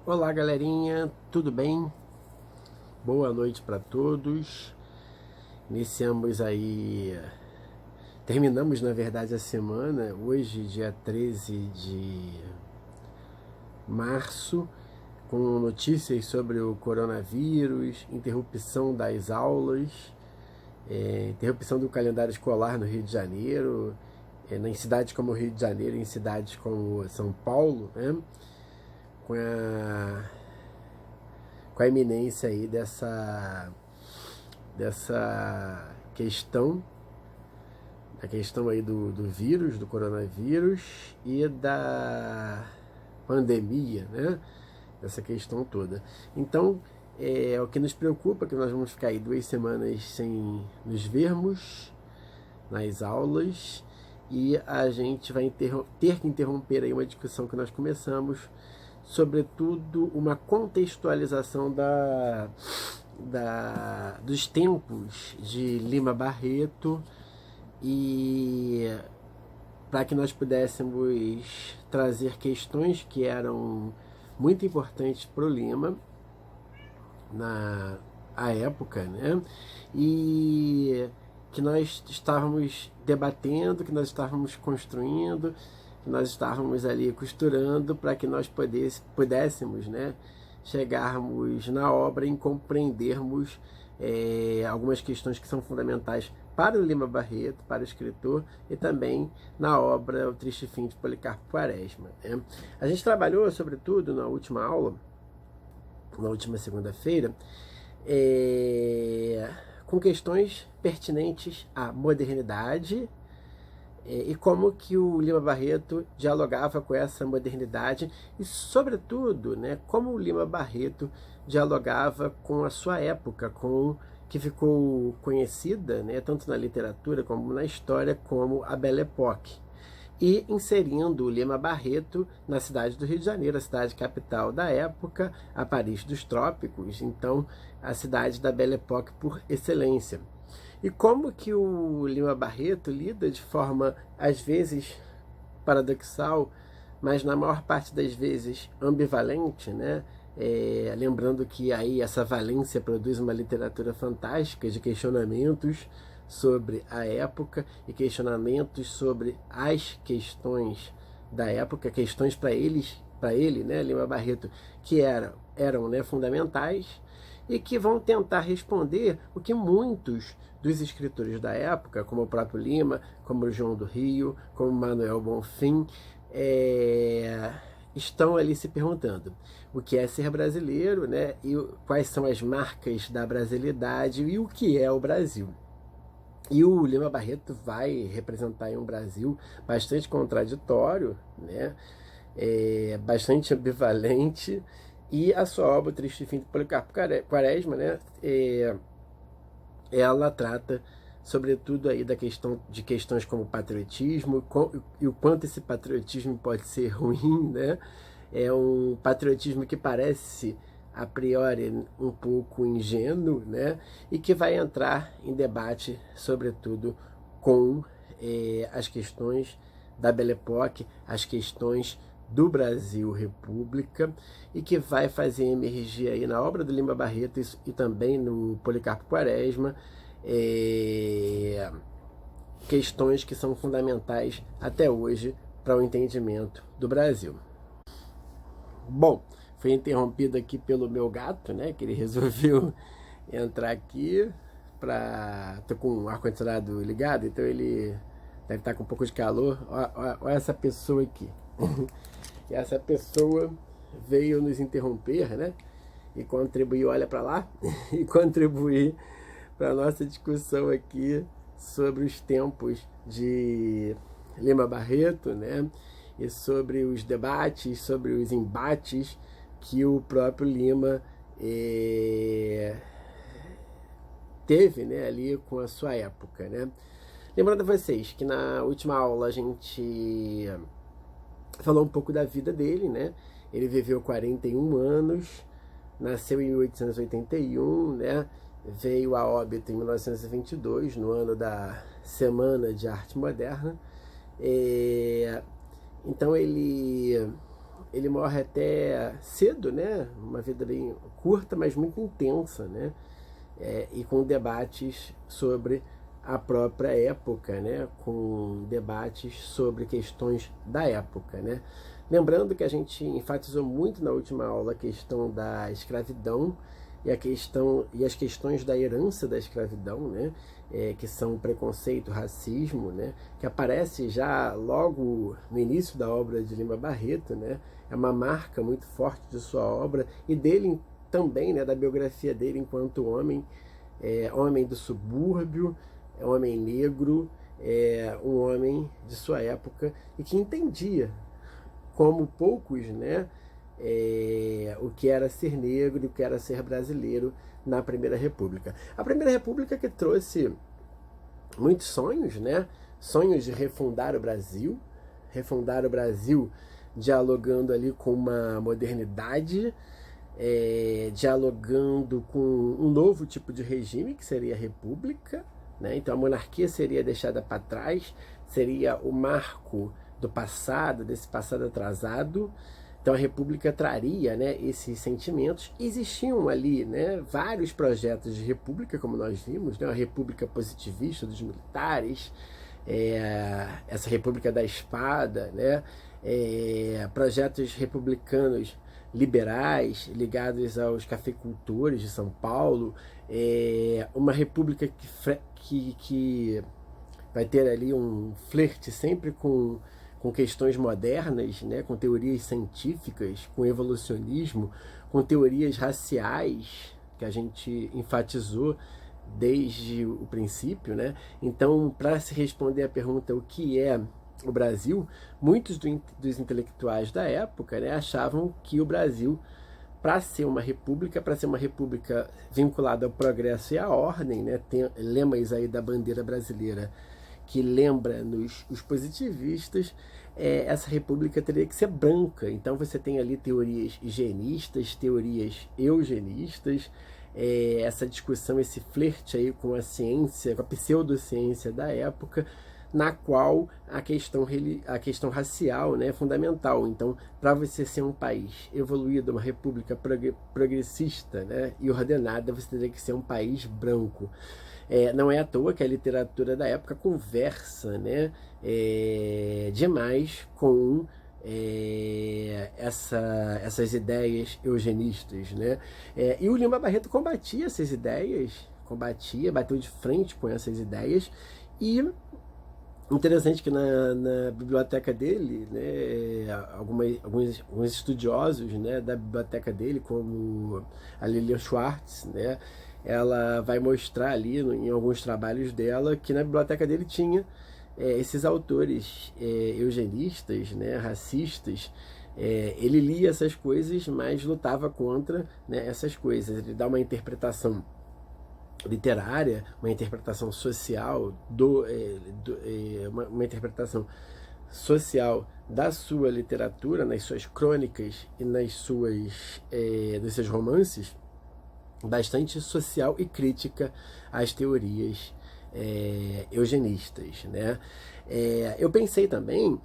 Olá, galerinha, tudo bem? Boa noite para todos. Iniciamos aí, terminamos na verdade a semana, hoje, dia 13 de março, com notícias sobre o coronavírus, interrupção das aulas, interrupção do calendário escolar no Rio de Janeiro, em cidades como o Rio de Janeiro, em cidades como São Paulo, né? Com a iminência aí dessa questão, a questão aí do vírus, do coronavírus e da pandemia, né? Essa questão toda. Então, o que nos preocupa é que nós vamos ficar aí 2 semanas sem nos vermos nas aulas e a gente vai ter que interromper aí uma discussão que nós começamos, sobretudo uma contextualização dos tempos de Lima Barreto, e para que nós pudéssemos trazer questões que eram muito importantes para o Lima na época, né? E que nós estávamos debatendo, que nós estávamos construindo, que nós estávamos ali costurando para que nós pudéssemos, né, chegarmos na obra em compreendermos algumas questões que são fundamentais para o Lima Barreto, para o escritor, e também na obra O Triste Fim de Policarpo Quaresma, né? A gente trabalhou, sobretudo, na última aula, na última segunda-feira, com questões pertinentes à modernidade e como que o Lima Barreto dialogava com essa modernidade e, sobretudo, né, como o Lima Barreto dialogava com a sua época, que ficou conhecida, né, tanto na literatura como na história, como a Belle Époque, e inserindo o Lima Barreto na cidade do Rio de Janeiro, a cidade capital da época, a Paris dos Trópicos, então a cidade da Belle Époque por excelência. E como que o Lima Barreto lida de forma, às vezes, paradoxal, mas na maior parte das vezes ambivalente, né? Lembrando que aí essa valência produz uma literatura fantástica de questionamentos sobre a época e questionamentos sobre as questões da época, questões para ele, né, Lima Barreto, que eram, né, fundamentais, e que vão tentar responder o que muitos dos escritores da época, como o próprio Lima, como o João do Rio, como Manuel Bonfim, estão ali se perguntando: o que é ser brasileiro, né? E quais são as marcas da brasilidade e o que é o Brasil. E o Lima Barreto vai representar um Brasil bastante contraditório, né? Bastante ambivalente, e a sua obra O Triste Fim de Policarpo Quaresma, né? Ela trata sobretudo aí da questão de questões como patriotismo e o quanto esse patriotismo pode ser ruim, né? É um patriotismo que parece a priori um pouco ingênuo, né? E que vai entrar em debate sobretudo com as questões da Belle Époque, as questões do Brasil República, e que vai fazer emergir aí na obra do Lima Barreto e também no Policarpo Quaresma questões que são fundamentais até hoje para o entendimento do Brasil. Bom, fui interrompido aqui pelo meu gato, né, que ele resolveu entrar aqui tô com o ar-condicionado ligado, então ele deve estar com um pouco de calor. Olha essa pessoa aqui. E essa pessoa veio nos interromper, né? E contribuir, olha para lá, e contribuir para a nossa discussão aqui sobre os tempos de Lima Barreto, né? E sobre os debates, sobre os embates que o próprio Lima teve, né, ali com a sua época, né? Lembrando a vocês que na última aula a gente falou um pouco da vida dele, né? Ele viveu 41 anos, nasceu em 1881, né? Veio a óbito em 1922, no ano da Semana de Arte Moderna. Então ele ele morre até cedo, né? Uma vida bem curta, mas muito intensa, né? E com debates sobre a própria época, né? Com debates sobre questões da época, né? Lembrando que a gente enfatizou muito na última aula a questão da escravidão e as questões da herança da escravidão, né? Que são preconceito, racismo, né? Que aparece já logo no início da obra de Lima Barreto, né? É uma marca muito forte de sua obra e dele também, né? Da biografia dele enquanto homem, homem do subúrbio, homem negro, um homem de sua época e que entendia, como poucos, né? O que era ser negro e o que era ser brasileiro na Primeira República. A Primeira República que trouxe muitos sonhos, né? Sonhos de refundar o Brasil dialogando ali com uma modernidade, dialogando com um novo tipo de regime, que seria a república, né? Então a monarquia seria deixada para trás, seria o marco do passado, desse passado atrasado. Então a república traria, né, esses sentimentos. Existiam ali, né, vários projetos de república, como nós vimos, né, a república positivista dos militares, essa república da espada, né, projetos republicanos liberais ligados aos cafeicultores de São Paulo, uma república que vai ter ali um flerte sempre com questões modernas, né, com teorias científicas, com evolucionismo, com teorias raciais, que a gente enfatizou desde o princípio, né? Então, para se responder a pergunta o que é o Brasil, muitos dos intelectuais da época, né, achavam que o Brasil, para ser uma república vinculada ao progresso e à ordem, né, tem lemas aí da bandeira brasileira que lembra-nos os positivistas, essa república teria que ser branca. Então você tem ali teorias higienistas, teorias eugenistas, essa discussão, esse flerte aí com a ciência, com a pseudociência da época, na qual a questão racial, né, é fundamental. Então, para você ser um país evoluído, uma república progressista, né, e ordenada, você teria que ser um país branco. Não é à toa que a literatura da época conversa, né, demais com essas ideias eugenistas, né? E o Lima Barreto combatia essas ideias, bateu de frente com essas ideias. E interessante que na biblioteca dele, né, alguns estudiosos, né, da biblioteca dele, como a Lilian Schwartz, né, ela vai mostrar ali em alguns trabalhos dela que na biblioteca dele tinha esses autores eugenistas, né, racistas. Ele lia essas coisas, mas lutava contra, né, essas coisas. Ele dá uma interpretação literária, uma interpretação social uma interpretação social da sua literatura, nas suas crônicas e nos seus romances, bastante social e crítica às teorias eugenistas, né? Eu pensei também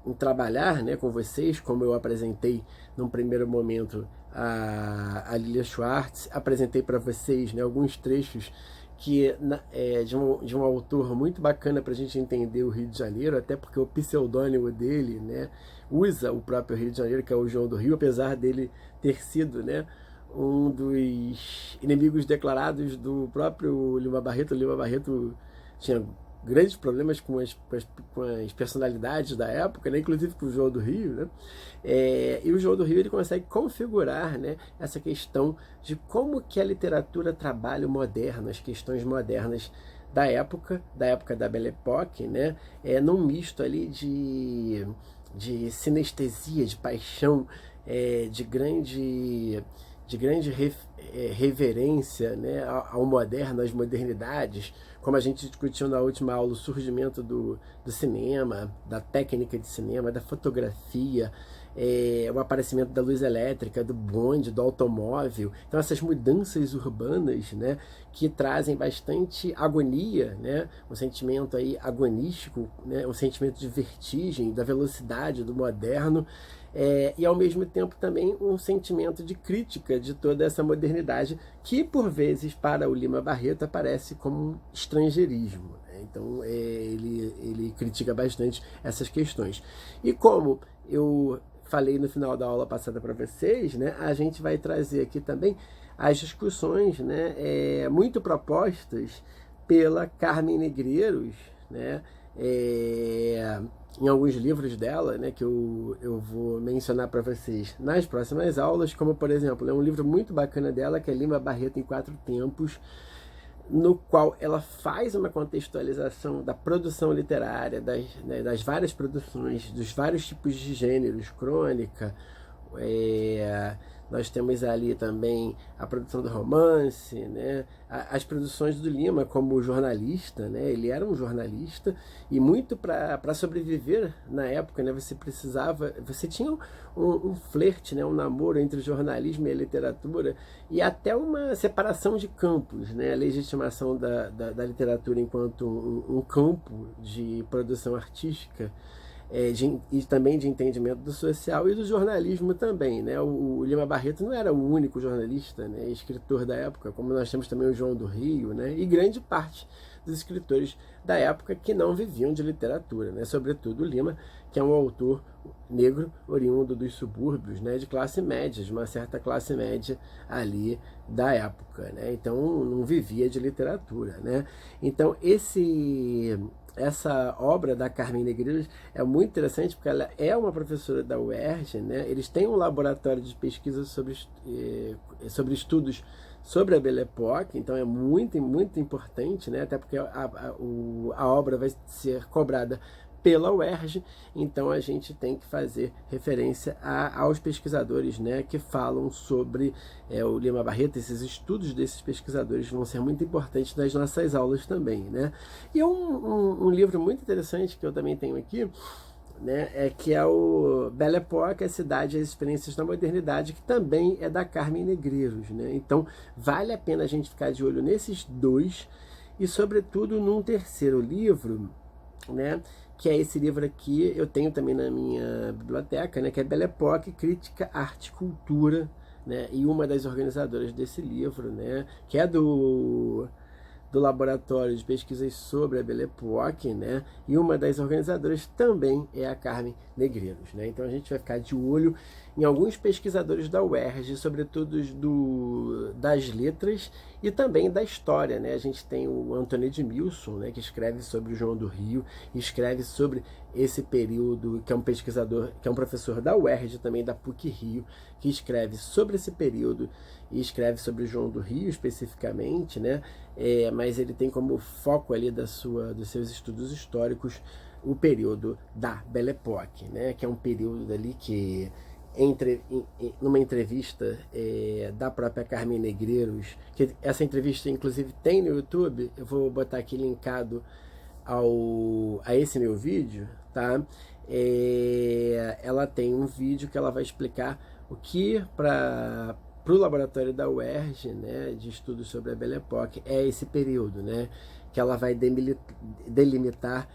em trabalhar, né, com vocês, como eu apresentei num primeiro momento a Lilia Schwartz, apresentei para vocês, né, alguns trechos de um autor muito bacana para a gente entender o Rio de Janeiro, até porque o pseudônimo dele, né, usa o próprio Rio de Janeiro, que é o João do Rio, apesar dele ter sido, né, um dos inimigos declarados do próprio Lima Barreto. O Lima Barreto tinha grandes problemas com as personalidades da época, né? Inclusive com o João do Rio, né? E o João do Rio ele consegue configurar, né, essa questão de como que a literatura trabalha o moderno, as questões modernas da época da Belle Époque, né? Num misto ali de sinestesia, de paixão, de grande reverência, né, ao moderno, às modernidades, como a gente discutiu na última aula, o surgimento do cinema, da técnica de cinema, da fotografia, o aparecimento da luz elétrica, do bonde, do automóvel. Então essas mudanças urbanas, né, que trazem bastante agonia, né, um sentimento aí agonístico, né, um sentimento de vertigem, da velocidade do moderno, e ao mesmo tempo também um sentimento de crítica de toda essa modernidade que por vezes para o Lima Barreto aparece como um estrangeirismo. Então ele critica bastante essas questões. E como eu falei no final da aula passada para vocês, né, a gente vai trazer aqui também as discussões, né, muito propostas pela Carmen Negreiros, né, em alguns livros dela, né, que eu vou mencionar para vocês nas próximas aulas, como por exemplo, um livro muito bacana dela, que é Lima Barreto em 4 Tempos, no qual ela faz uma contextualização da produção literária, das várias produções, dos vários tipos de gêneros, crônica, nós temos ali também a produção do romance, né? As produções do Lima como jornalista, né? Ele era um jornalista e muito para sobreviver na época, né? Você tinha um flerte, né? Um namoro entre o jornalismo e a literatura e até uma separação de campos, né? A legitimação da literatura enquanto um campo de produção artística, e também de entendimento do social e do jornalismo também, né? O Lima Barreto não era o único jornalista, né, escritor da época, como nós temos também o João do Rio, né, e grande parte dos escritores da época que não viviam de literatura, né, sobretudo o Lima, que é um autor negro oriundo dos subúrbios, né, de classe média, de uma certa classe média ali da época, né? Então não vivia de literatura, né? Então essa obra da Carmen Negreiros é muito interessante porque ela é uma professora da UERJ, né? Eles têm um laboratório de pesquisa sobre estudos sobre a Belle Époque, então é muito, muito importante, né? Até porque a obra vai ser cobrada pela UERJ, então a gente tem que fazer referência aos pesquisadores, né, que falam sobre o Lima Barreto. Esses estudos desses pesquisadores vão ser muito importantes nas nossas aulas também, né? E um livro muito interessante que eu também tenho aqui, né, que é o Belle Époque, a cidade e as experiências da modernidade, que também é da Carmen Negreiros, né? Então vale a pena a gente ficar de olho nesses dois e sobretudo num terceiro livro, né, que é esse livro aqui, eu tenho também na minha biblioteca, né, que é Belle Époque, Crítica, Arte e Cultura, né, e uma das organizadoras desse livro, né, que é do Laboratório de Pesquisas sobre a Belle Époque, né, e uma das organizadoras também é a Carmen Negreiros, né. Então a gente vai ficar de olho em alguns pesquisadores da UERJ, sobretudo das letras e também da história, né? A gente tem o Antônio Edmilson, né, que escreve sobre o João do Rio, escreve sobre esse período, que é um pesquisador, que é um professor da UERJ, também da PUC-Rio, que escreve sobre esse período e escreve sobre o João do Rio especificamente, né? Mas ele tem como foco ali dos seus estudos históricos o período da Belle Époque, né? Que é um período ali que numa entrevista da própria Carmen Negreiros, que essa entrevista inclusive tem no YouTube, eu vou botar aqui linkado a esse meu vídeo, tá? Ela tem um vídeo que ela vai explicar o que para o laboratório da UERJ, né, de estudos sobre a Belle Époque, é esse período, né, que ela vai delimitar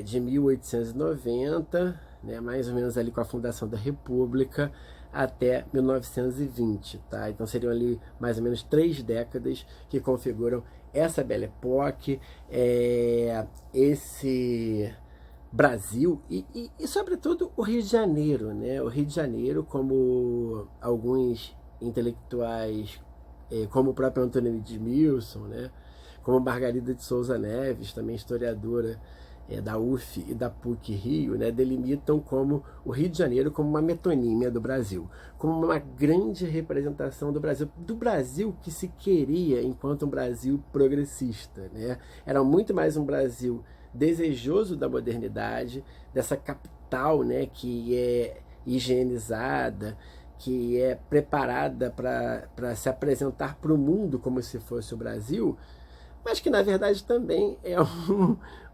de 1890, né, mais ou menos ali com a fundação da República, até 1920, tá? Então seriam ali mais ou menos 3 décadas que configuram essa Belle Époque, esse Brasil e sobretudo o Rio de Janeiro, né? O Rio de Janeiro, como alguns intelectuais, como o próprio Antônio Edmilson, né? Como Margarida de Souza Neves, também historiadora da UF e da PUC-Rio, né, delimitam como o Rio de Janeiro como uma metonímia do Brasil, como uma grande representação do Brasil que se queria enquanto um Brasil progressista, né? Era muito mais um Brasil desejoso da modernidade, dessa capital, né, que é higienizada, que é preparada para se apresentar para o mundo como se fosse o Brasil, mas que na verdade também é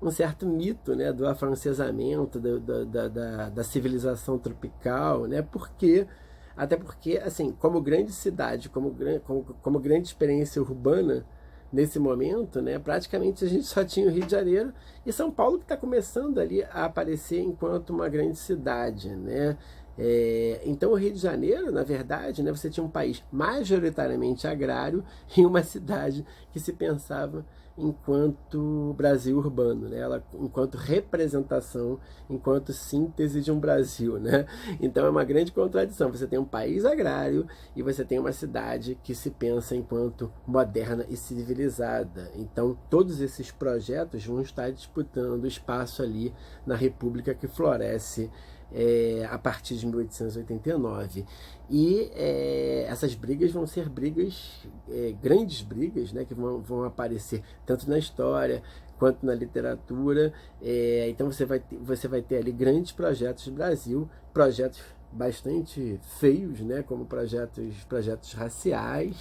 um certo mito, né, do afrancesamento, da civilização tropical, né, até porque, assim, como grande cidade, como grande experiência urbana, nesse momento, né, praticamente a gente só tinha o Rio de Janeiro e São Paulo, que está começando ali a aparecer enquanto uma grande cidade, né? Então o Rio de Janeiro, na verdade, né, você tinha um país majoritariamente agrário e uma cidade que se pensava enquanto Brasil urbano, né? Ela enquanto representação, enquanto síntese de um Brasil, né? Então é uma grande contradição. Você tem um país agrário e você tem uma cidade que se pensa enquanto moderna e civilizada. Então todos esses projetos vão estar disputando espaço ali na República que floresce a partir de 1889. E essas brigas vão ser brigas, grandes brigas, né, que vão aparecer tanto na história quanto na literatura. Então você vai ter ali grandes projetos do Brasil, projetos bastante feios, né, como projetos raciais,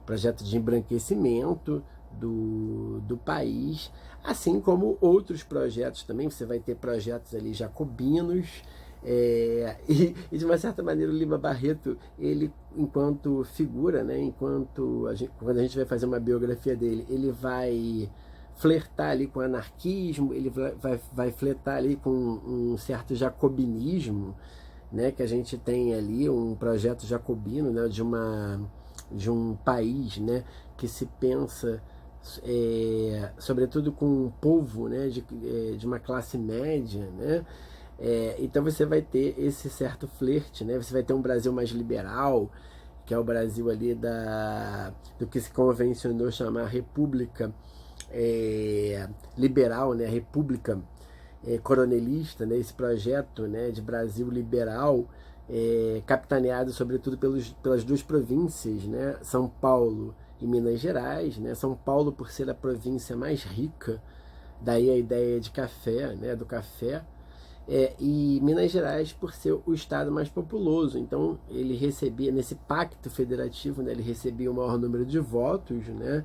projeto de embranquecimento do país, assim como outros projetos também. Você vai ter projetos ali jacobinos, e de uma certa maneira o Lima Barreto, ele enquanto figura, né, quando a gente vai fazer uma biografia dele, ele vai flertar ali com anarquismo, ele vai flertar ali com um certo jacobinismo, né, que a gente tem ali um projeto jacobino, né, de um país, né, que se pensa sobretudo com um povo, né, de uma classe média, né. Então você vai ter esse certo flerte, né, você vai ter um Brasil mais liberal, que é o Brasil ali do que se convencionou chamar república liberal, né, república coronelista, né, esse projeto, né, de Brasil liberal, capitaneado sobretudo pelas duas províncias, né, São Paulo e Minas Gerais, né, São Paulo por ser a província mais rica, daí a ideia de café, né, do café, e Minas Gerais por ser o estado mais populoso. Então ele recebia, nesse pacto federativo, né, ele recebia o maior número de votos, né.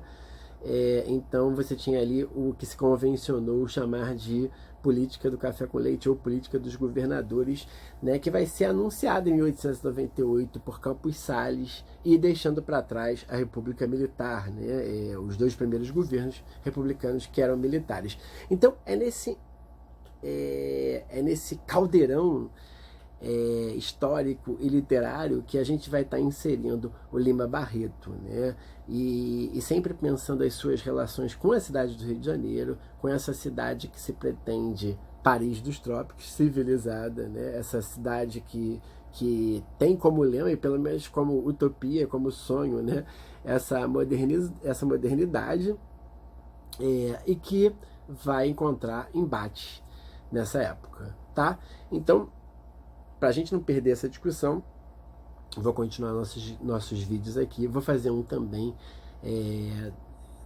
Então você tinha ali o que se convencionou chamar de política do café com leite ou política dos governadores, né, que vai ser anunciada em 1898 por Campos Salles e deixando para trás a República Militar, né, os dois primeiros governos republicanos que eram militares. Então é nesse caldeirão histórico e literário que a gente vai estar inserindo o Lima Barreto, né? E sempre pensando as suas relações com a cidade do Rio de Janeiro, com essa cidade que se pretende Paris dos trópicos, civilizada, né? Essa cidade que tem como lema, e pelo menos como utopia, como sonho, né, essa modernidade, e que vai encontrar embate nessa época, tá? Então, para a gente não perder essa discussão, vou continuar nossos vídeos aqui. Vou fazer um também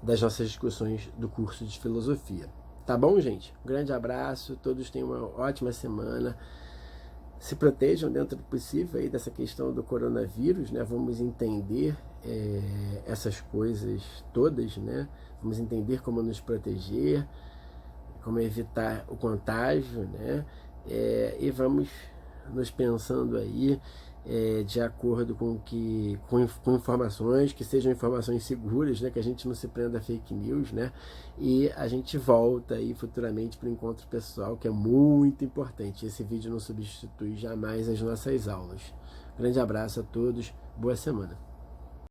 das nossas discussões do curso de filosofia. Tá bom, gente? Um grande abraço, todos tenham uma ótima semana. Se protejam dentro do possível aí dessa questão do coronavírus, né? Vamos entender essas coisas todas, né? Vamos entender como nos proteger, como evitar o contágio, né? E vamos nos pensando aí de acordo com informações que sejam informações seguras, né, que a gente não se prenda a fake news, né, e a gente volta aí futuramente para o encontro pessoal, que é muito importante. Esse vídeo não substitui jamais as nossas aulas. Grande abraço a todos, boa semana.